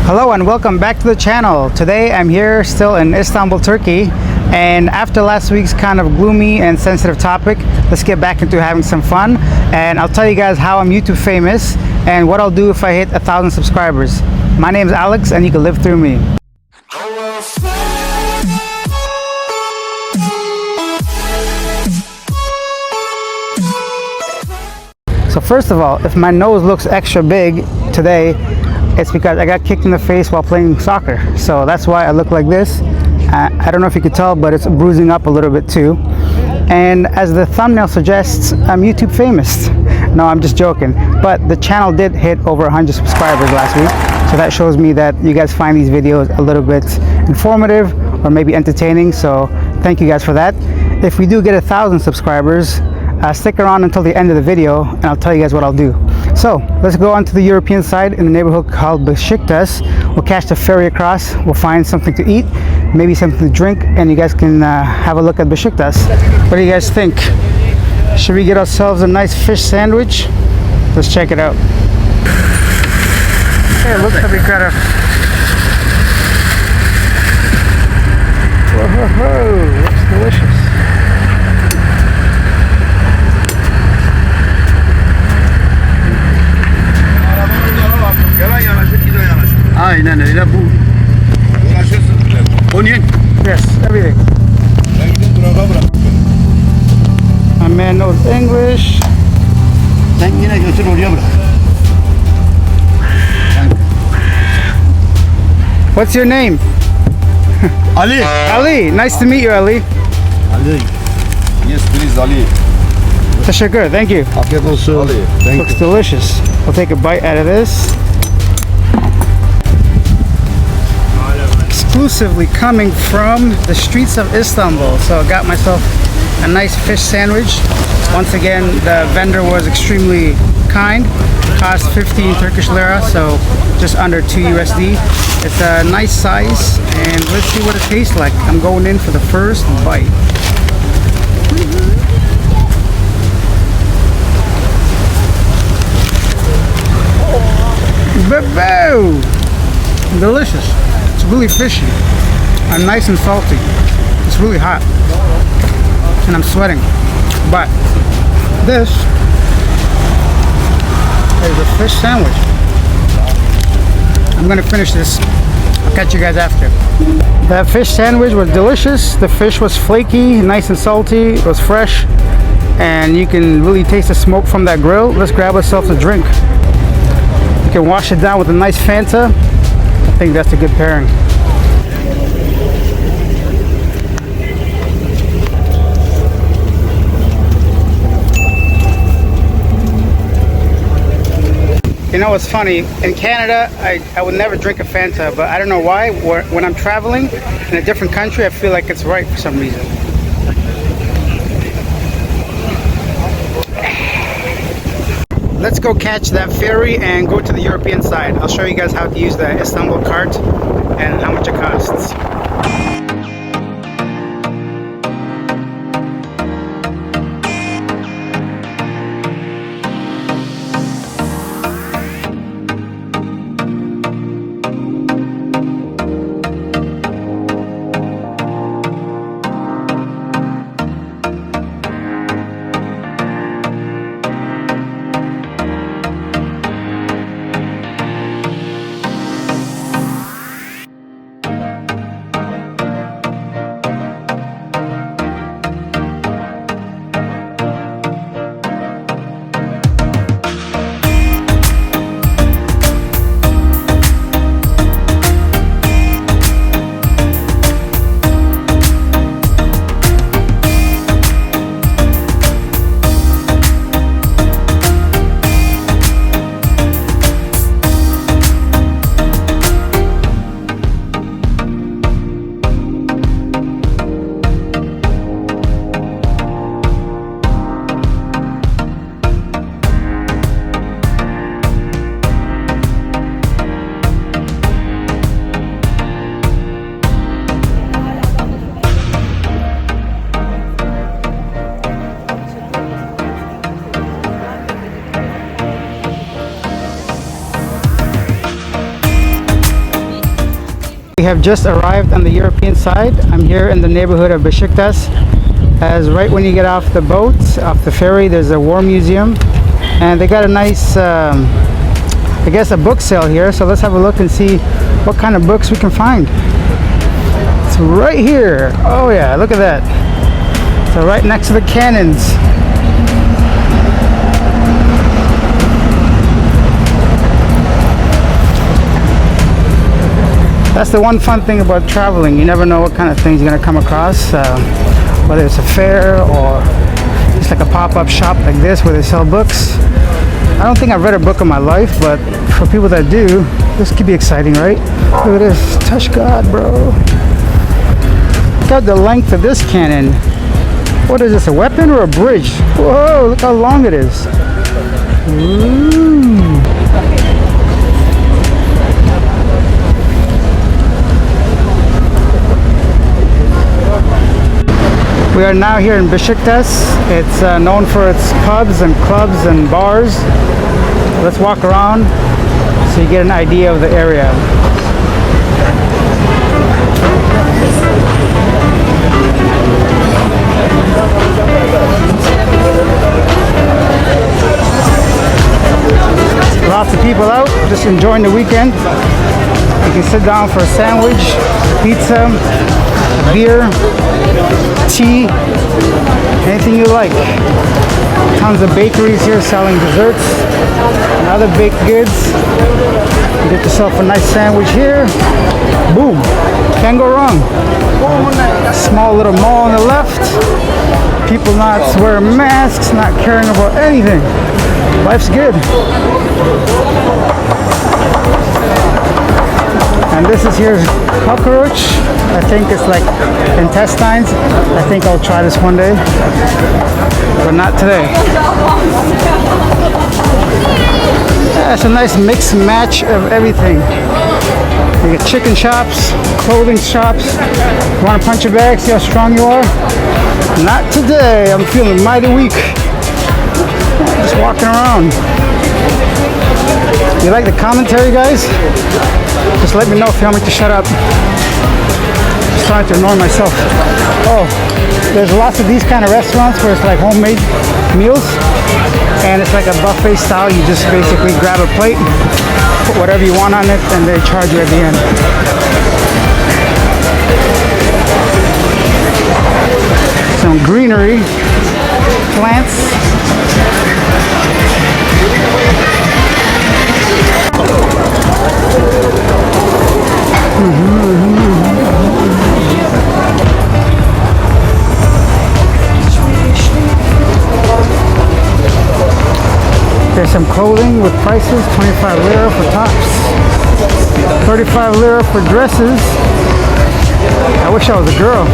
Hello and welcome back to the channel. Today I'm here still in Istanbul, Turkey, and after last week's kind of gloomy and sensitive topic, let's get back into having some fun, and I'll tell you guys how I'm YouTube famous and what I'll do if I hit 1,000 subscribers. My name is Alex and you can live through me. So first of all, if my nose looks extra big today, it's because I got kicked in the face while playing soccer. So that's why I look like this. I don't know if you could tell, but it's bruising up a little bit too. And as the thumbnail suggests, I'm YouTube famous. No, I'm just joking. But the channel did hit over 100 subscribers last week. So that shows me that you guys find these videos a little bit informative or maybe entertaining. So thank you guys for that. If we do get 1,000 subscribers, stick around until the end of the video and I'll tell you guys what I'll do. So let's go on to the European side in the neighborhood called Besiktas. We'll catch the ferry across, we'll find something to eat, maybe something to drink, and you guys can have a look at Besiktas. What do you guys think? Should we get ourselves a nice fish sandwich? Let's check it out. Hey, it looks like we got a... Whoa, looks delicious. Aynen öyle bu. Onion? Yes, everything. My man knows English. Sen yine götür oraya bırak. What's your name? Ali. Ali. Nice to meet you, Ali. Ali. Yes, please, Ali. Teşekkür. Thank you. Afiyet olsun. Ali. Thank Looks delicious. I'll take a bite out of this. Exclusively coming from the streets of Istanbul. So I got myself a nice fish sandwich. Once again, the vendor was extremely kind. Cost 15 Turkish lira, so just under 2 USD. It's a nice size, and let's see what it tastes like. I'm going in for the first bite. Boo! Delicious. It's really fishy and nice and salty. It's really hot and I'm sweating. But this is a fish sandwich. I'm gonna finish this. I'll catch you guys after. That fish sandwich was delicious. The fish was flaky, nice and salty. It was fresh, and you can really taste the smoke from that grill. Let's grab ourselves a drink. You can wash it down with a nice Fanta. I think that's a good pairing. You know what's funny? In Canada, I would never drink a Fanta, but I don't know why. When I'm traveling in a different country, I feel like it's right for some reason. Let's go catch that ferry and go to the European side. I'll show you guys how to use the Istanbul cart and how much it costs. have just arrived on the European side. I'm here in the neighborhood of Besiktas. As right when you get off the boat, off the ferry, there's a war museum, and they got a nice, I guess, a book sale here. So let's have a look and see what kind of books we can find. It's right here. Oh yeah, look at that. So right next to the cannons. That's the one fun thing about traveling. You never know what kind of things you're gonna come across, whether it's a fair or just like a pop-up shop like this where they sell books. I don't think I've read a book in my life, but for people that do, this could be exciting, right? Look at this. Touch God, bro. Look at the length of this cannon. What is this, a weapon or a bridge? Whoa, look how long it is. Ooh. We are now here in Besiktas. It's known for its pubs and clubs and bars. Let's walk around so you get an idea of the area. Lots of people out, just enjoying the weekend. You can sit down for a sandwich, pizza, a beer, tea, anything you like. Tons of bakeries here selling desserts and other baked goods. You get yourself a nice sandwich here. Boom, can't go wrong. Small little mall on the left. People not wearing masks, not caring about anything. Life's good. And this is here's cockroach. I think it's like intestines. I think I'll try this one day, but not today. Yeah, it's a nice mix and match of everything. You get chicken shops, clothing shops. You want to punch a bag, see how strong you are? Not today. I'm feeling mighty weak. Just walking around. You like the commentary, guys? Just let me know if you want me to shut up. Just trying to ignore myself. Oh, there's lots of these kind of restaurants where it's like homemade meals, and it's like a buffet style. You just basically grab a plate, put whatever you want on it, and they charge you at the end. Some greenery, plants. There's some clothing with prices, 25 lira for tops, 35 lira for dresses. I wish I was a girl.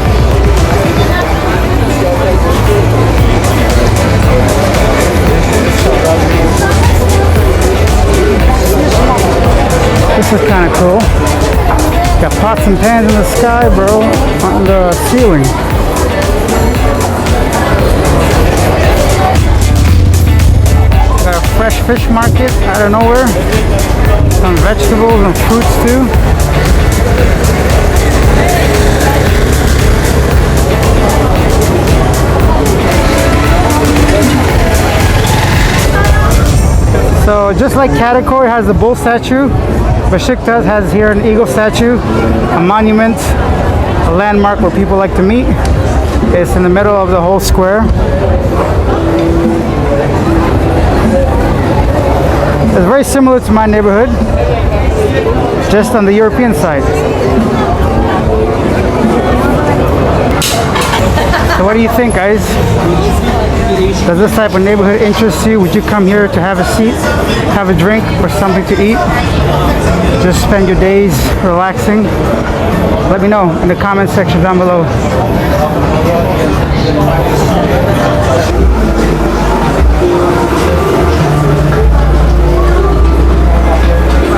This is kind of cool. Got pots and pans in the sky, bro, on the ceiling. Got a fresh fish market out of nowhere. Some vegetables and fruits too. So just like Kadıköy has the bull statue, Besiktas has here an eagle statue, a monument, a landmark where people like to meet. It's in the middle of the whole square. It's very similar to my neighborhood, just on the European side. So what do you think, guys? Does this type of neighborhood interest you? Would you come here to have a seat, have a drink, or something to eat? Just spend your days relaxing? Let me know in the comment section down below.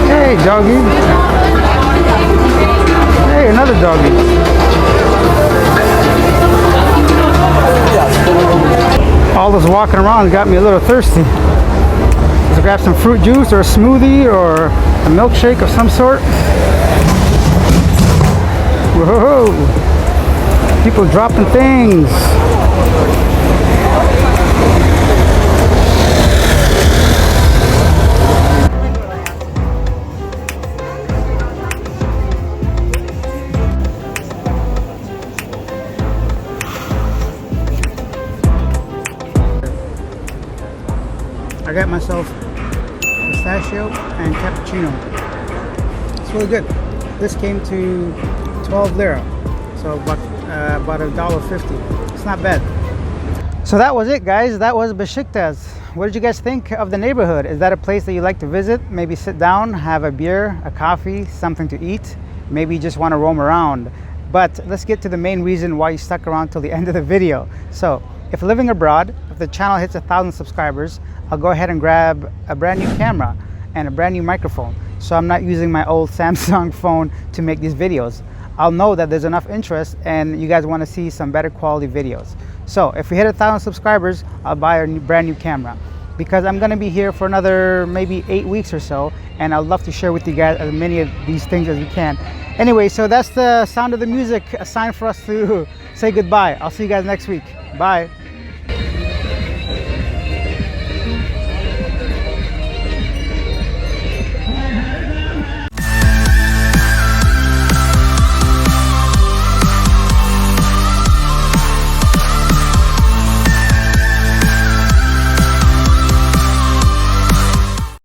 Hey, doggy. Hey, another doggy. All this walking around got me a little thirsty. Let's grab some fruit juice or a smoothie or a milkshake of some sort. Whoa! People dropping things. I got myself pistachio and cappuccino. It's really good. This came to 12 lira, so about $1.50. It's not bad. So that was it, guys. That was Besiktas. What did you guys think of the neighborhood? Is that a place that you like to visit? Maybe sit down, have a beer, a coffee, something to eat. Maybe you just want to roam around. But let's get to the main reason why you stuck around till the end of the video. So if living abroad, if the channel hits 1,000 subscribers, I'll go ahead and grab a brand new camera and a brand new microphone. So I'm not using my old Samsung phone to make these videos. I'll know that there's enough interest and you guys want to see some better quality videos. So if we hit 1,000 subscribers, I'll buy a brand new camera, because I'm going to be here for another maybe 8 weeks or so, and I'd love to share with you guys as many of these things as we can. Anyway, so that's the sound of the music, a sign for us to say goodbye. I'll see you guys next week. Bye.